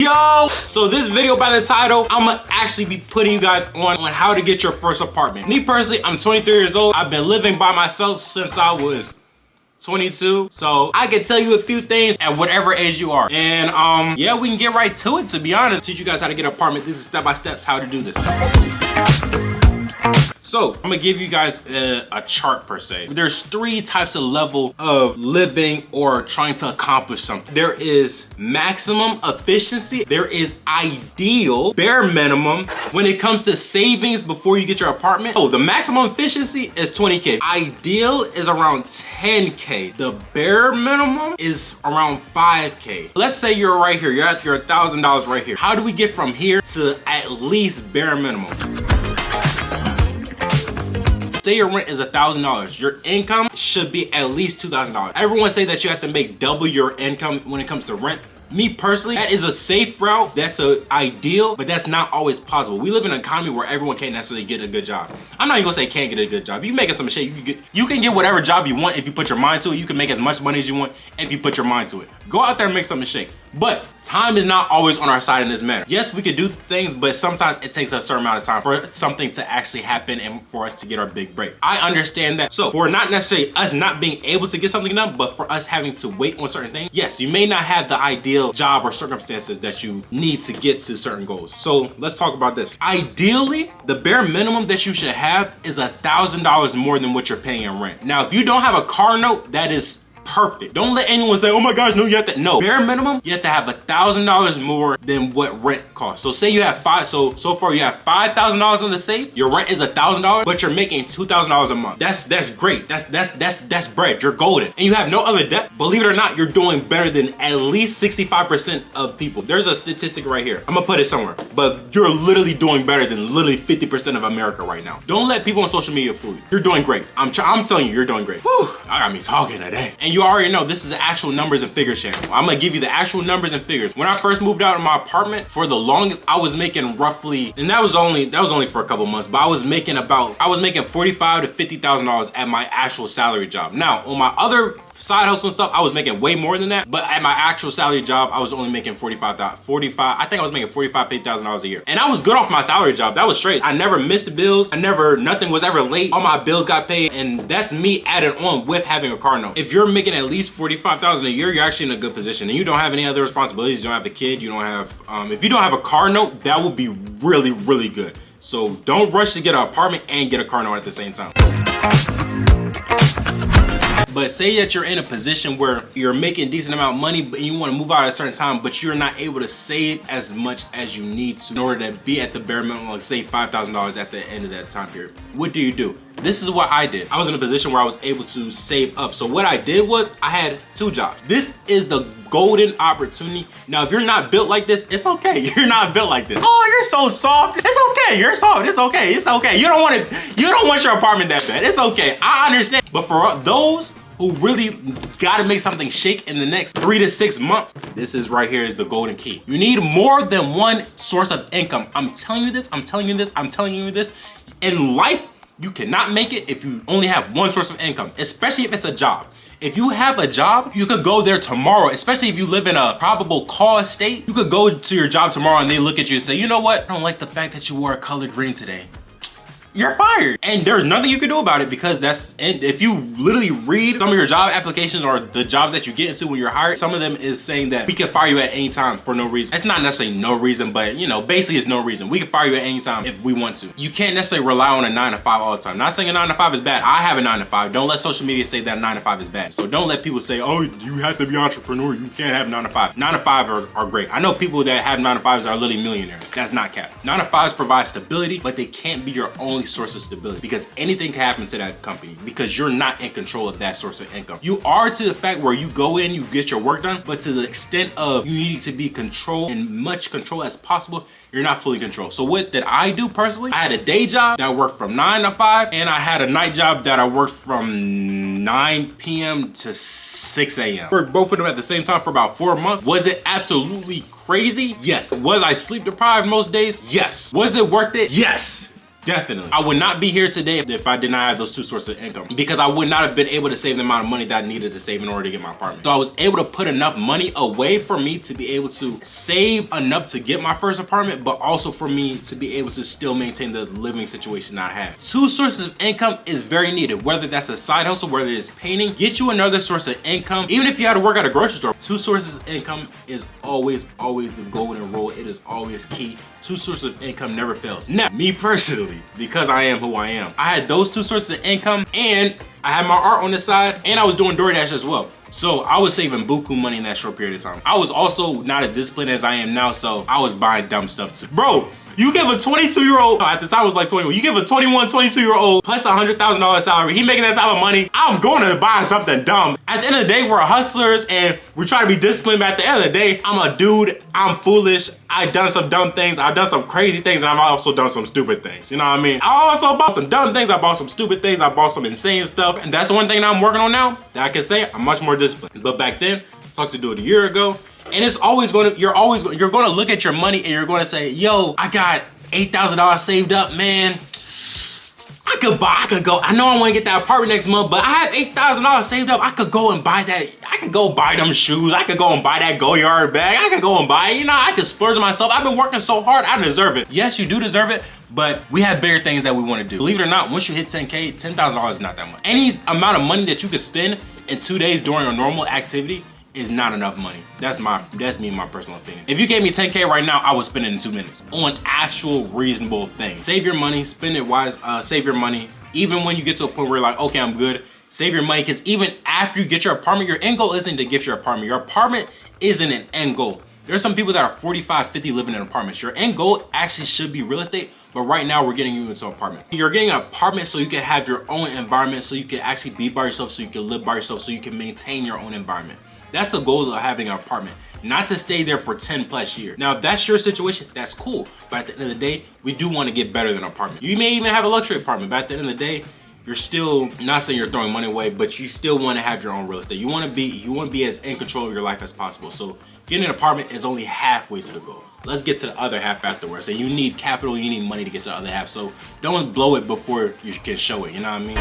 Yo! So this video by the title, I'ma actually be putting you guys on how to get your first apartment. Me personally, I'm 23 years old. I've been living by myself since I was 22. So I can tell you a few things at whatever age you are. And yeah, we can get right to it, to be honest. Teach you guys how to get an apartment. This is step-by-steps how to do this. So I'm gonna give you guys a chart per se. There's three types of level of living or trying to accomplish something. There is maximum efficiency. There is ideal, bare minimum. When it comes to savings before you get your apartment, the maximum efficiency is 20K. Ideal is around 10K. The bare minimum is around 5K. Let's say you're right here. You're at your $1,000 right here. How do we get from here to at least bare minimum? Say your rent is $1,000. Your income should be at least $2,000. Everyone say that you have to make double your income when it comes to rent. Me personally, that is a safe route. That's an ideal, but that's not always possible. We live in an economy where everyone can't necessarily get a good job. I'm not even gonna say can't get a good job. You making some shit, you can get whatever job you want if you put your mind to it. You can make as much money as you want if you put your mind to it. Go out there and make something shake. But time is not always on our side in this matter. Yes, we could do things, but sometimes it takes a certain amount of time for something to actually happen and for us to get our big break. I understand that. So for not necessarily us not being able to get something done, but for us having to wait on certain things, yes, you may not have the ideal job or circumstances that you need to get to certain goals. So let's talk about this. Ideally, the bare minimum that you should have is $1,000 more than what you're paying in rent. Now, if you don't have a car note, that is perfect. Don't let anyone say, oh my gosh, no, you have to. No, bare minimum, you have to have $1,000 more than what rent costs. So say you have so far you have $5,000 in the safe, your rent is $1,000, but you're making $2,000 a month. That's great. That's bread. You're golden. And you have no other debt. Believe it or not, you're doing better than at least 65% of people. There's a statistic right here. I'm gonna put it somewhere, but you're literally doing better than literally 50% of America right now. Don't let people on social media fool you. You're doing great. I'm telling you, you're doing great. Whew, I got me talking today. And you already know this is the actual numbers and figures channel. I'm gonna give you the actual numbers and figures. When I first moved out of my apartment, for the longest, I was making roughly, and that was only for a couple months, but I was making $45,000 to $50,000 at my actual salary job. Now, on my other side hustle and stuff, I was making way more than that, but at my actual salary job, I was only making I think I was making $50,000 a year. And I was good off my salary job. That was straight. I never missed bills. Nothing was ever late. All my bills got paid, and that's me added on with having a car note. If you're making at least $45,000 a year, you're actually in a good position, and you don't have any other responsibilities. You don't have the kid. You don't have, if you don't have a car note, that would be really, really good. So don't rush to get an apartment and get a car note at the same time. But say that you're in a position where you're making a decent amount of money, but you want to move out at a certain time, but you're not able to save as much as you need to in order to be at the bare minimum, like say $5,000 at the end of that time period. What do? This is what I did. I was in a position where I was able to save up. So what I did was I had 2 jobs. This is the golden opportunity. Now, if you're not built like this, it's okay. You're not built like this. Oh, you're so soft. It's okay. You're soft. It's okay. It's okay. You don't want your apartment that bad. It's okay. I understand. But for those who really gotta make something shake in the next 3 to 6 months, this is right here is the golden key. You need more than one source of income. I'm telling you this, I'm telling you this, I'm telling you this. In life, you cannot make it if you only have one source of income, especially if it's a job. If you have a job, you could go there tomorrow, especially if you live in a probable cause state. You could go to your job tomorrow and they look at you and say, you know what? I don't like the fact that you wore a color green today. You're fired. And there's nothing you can do about it, because and if you literally read some of your job applications or the jobs that you get into when you're hired, some of them is saying that we can fire you at any time for no reason. It's not necessarily no reason, but basically it's no reason. We can fire you at any time if we want to. You can't necessarily rely on a 9 to 5 all the time. Not saying a 9 to 5 is bad. I have a 9 to 5. Don't let social media say that 9 to 5 is bad. So don't let people say, oh, you have to be an entrepreneur. You can't have 9 to 5. 9 to 5 are great. I know people that have 9 to 5s are literally millionaires. That's not cap. 9 to 5s provide stability, but they can't be your only source of stability, because anything can happen to that company because you're not in control of that source of income. You are to the fact where you go in, you get your work done, but to the extent of you needing to be controlled and much control as possible, you're not fully controlled. So what did I do personally? I had a day job that I worked from 9 to 5, and I had a night job that I worked from 9 p.m. to 6 a.m. Worked both of them at the same time for about 4 months. Was it absolutely crazy? Yes. Was I sleep deprived most days? Yes. Was it worth it? Yes. Definitely. I would not be here today if I did not have those two sources of income, because I would not have been able to save the amount of money that I needed to save in order to get my apartment. So I was able to put enough money away for me to be able to save enough to get my first apartment, but also for me to be able to still maintain the living situation I have. Two sources of income is very needed, whether that's a side hustle, whether it's painting. Get you another source of income. Even if you had to work at a grocery store, two sources of income is always the golden rule. It is always key. Two sources of income never fails. Now, me personally, because I am who I am, I had those two sources of income, and I had my art on the side, and I was doing DoorDash as well. So I was saving buku money in that short period of time. I was also not as disciplined as I am now, so I was buying dumb stuff too. Bro, you give a 22-year-old, at the time I was like 21, you give a 21, 22-year-old plus $100,000 salary, he making that type of money, I'm going to buy something dumb. At the end of the day, we're hustlers and we try to be disciplined, but at the end of the day, I'm a dude, I'm foolish, I've done some dumb things, I've done some crazy things, and I've also done some stupid things, you know what I mean? I also bought some dumb things, I bought some stupid things, I bought some insane stuff, and that's the one thing that I'm working on now that I can say I'm much more disciplined. But back then, talked to do it a year ago, and it's always gonna, you're gonna look at your money and you're gonna say, yo, I got $8,000 saved up, man. I know I wanna get that apartment next month, but I have $8,000 saved up. I could go and buy that. I could go buy them shoes. I could go and buy that Go-Yard bag. I could go and buy it. You know, I could splurge on myself. I've been working so hard, I deserve it. Yes, you do deserve it, but we have bigger things that we wanna do. Believe it or not, once you hit 10K, $10,000 is not that much. Any amount of money that you could spend in 2 days during a normal activity is not enough money. That's me and my personal opinion. If you gave me 10K right now, I would spend it in 2 minutes on actual reasonable things. Save your money, spend it wise, save your money. Even when you get to a point where you're like, okay, I'm good, save your money, because even after you get your apartment, your end goal isn't to get your apartment. Your apartment isn't an end goal. There's some people that are 45, 50 living in apartments. Your end goal actually should be real estate, but right now we're getting you into an apartment. You're getting an apartment so you can have your own environment, so you can actually be by yourself, so you can live by yourself, so you can maintain your own environment. That's the goal of having an apartment, not to stay there for 10 plus years. Now, if that's your situation, that's cool. But at the end of the day, we do want to get better than an apartment. You may even have a luxury apartment, but at the end of the day, you're still, not saying you're throwing money away, but you still want to have your own real estate. You want to be as in control of your life as possible. So getting an apartment is only halfway to the goal. Let's get to the other half afterwards. And you need capital, you need money to get to the other half. So don't blow it before you can show it, you know what I mean?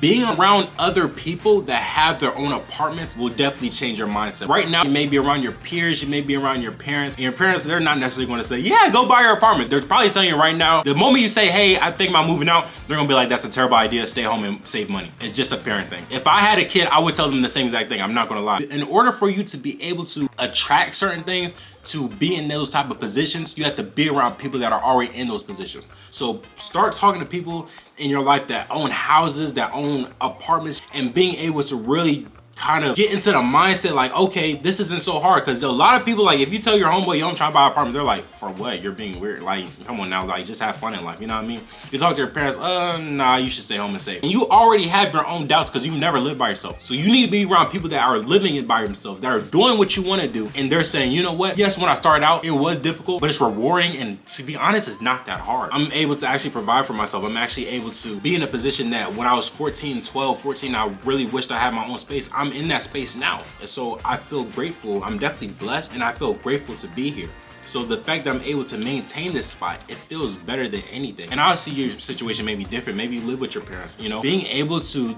Being around other people that have their own apartments will definitely change your mindset. Right now, you may be around your peers, you may be around your parents, and your parents, they're not necessarily gonna say, yeah, go buy your apartment. They're probably telling you right now, the moment you say, hey, I think about moving out, they're gonna be like, that's a terrible idea, stay home and save money. It's just a parent thing. If I had a kid, I would tell them the same exact thing, I'm not gonna lie. In order for you to be able to attract certain things, to be in those type of positions, you have to be around people that are already in those positions. So start talking to people in your life that own houses, that own apartments, and being able to really kind of get into the mindset like, okay, this isn't so hard. Because a lot of people, like, if you tell your homeboy, yo, I'm trying to buy an apartment, they're like, for what? You're being weird. Like, come on now, like, just have fun in life, you know what I mean? You talk to your parents, nah, you should stay home and save. And you already have your own doubts because you've never lived by yourself. So you need to be around people that are living it by themselves, that are doing what you want to do. And they're saying, you know what? Yes, when I started out, it was difficult, but it's rewarding. And to be honest, it's not that hard. I'm able to actually provide for myself. I'm actually able to be in a position that when I was 14, 12, 14, I really wished I had my own space. I'm in that space now. And so I feel grateful. I'm definitely blessed and I feel grateful to be here. So the fact that I'm able to maintain this spot, it feels better than anything. And obviously your situation may be different. Maybe you live with your parents, you know? Being able to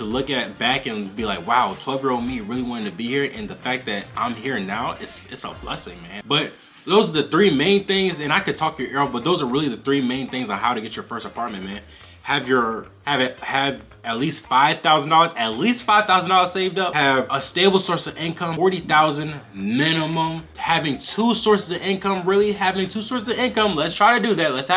look at back and be like, wow, 12-year-old me really wanted to be here. And the fact that I'm here now, it's a blessing, man. But those are the three main things, and I could talk your ear off, but those are really the three main things on how to get your first apartment, man. Have at least $5,000 saved up. Have a stable source of income, 40,000 minimum. Having two sources of income, really having two sources of income. Let's try to do that. Let's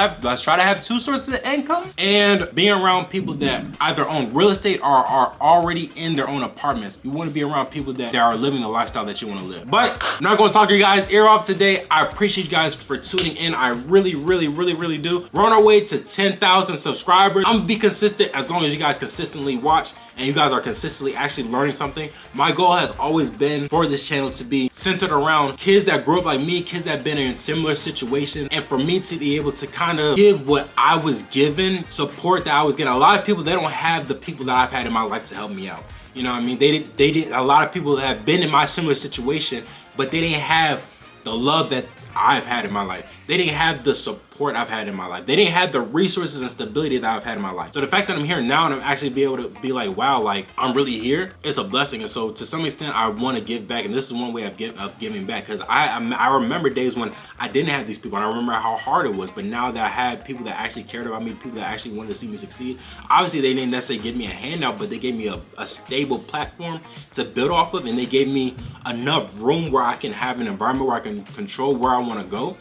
try to have two sources of income, and being around people that either own real estate or are already in their own apartments. You want to be around people that are living the lifestyle that you want to live. But I'm not going to talk your guys' ear off today. I appreciate you guys for tuning in. I really do. We're on our way to 10,000 subscribers. I'm gonna be consistent as long as you guys consistently watch and you guys are consistently actually learning something. My goal has always been for this channel to be centered around kids that grew up like me, kids that have been in similar situations, and for me to be able to kind of give what I was given, support that I was getting. A lot of people, they don't have the people that I've had in my life to help me out. You know what I mean? They did. A lot of people have been in my similar situation, but they didn't have the love that I've had in my life. They didn't have the support I've had in my life. They didn't have the resources and stability that I've had in my life. So the fact that I'm here now and I'm actually be able to be like, wow, like I'm really here, it's a blessing. And so to some extent, I want to give back. And this is one way of giving back, because I remember days when I didn't have these people, and I remember how hard it was. But now that I had people that actually cared about me, people that actually wanted to see me succeed, obviously they didn't necessarily give me a handout, but they gave me a stable platform to build off of, and they gave me enough room where I can have an environment where I can control where I want to go.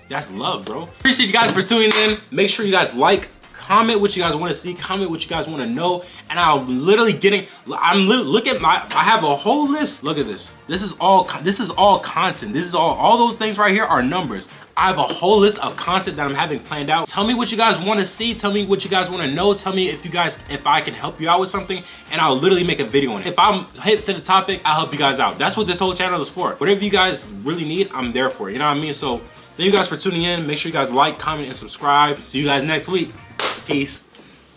That's love, bro. Appreciate you guys for tuning in. Make sure you guys like, comment what you guys want to see, comment what you guys want to know. And I'm literally getting, look at I have a whole list. Look at this. This is all content. This is all those things right here are numbers. I have a whole list of content that I'm having planned out. Tell me what you guys want to see. Tell me what you guys want to know. Tell me if I can help you out with something, and I'll literally make a video on it. If I'm hip to the topic, I'll help you guys out. That's what this whole channel is for. Whatever you guys really need, I'm there for it. You know what I mean? So thank you guys for tuning in. Make sure you guys like, comment, and subscribe. See you guys next week. Peace.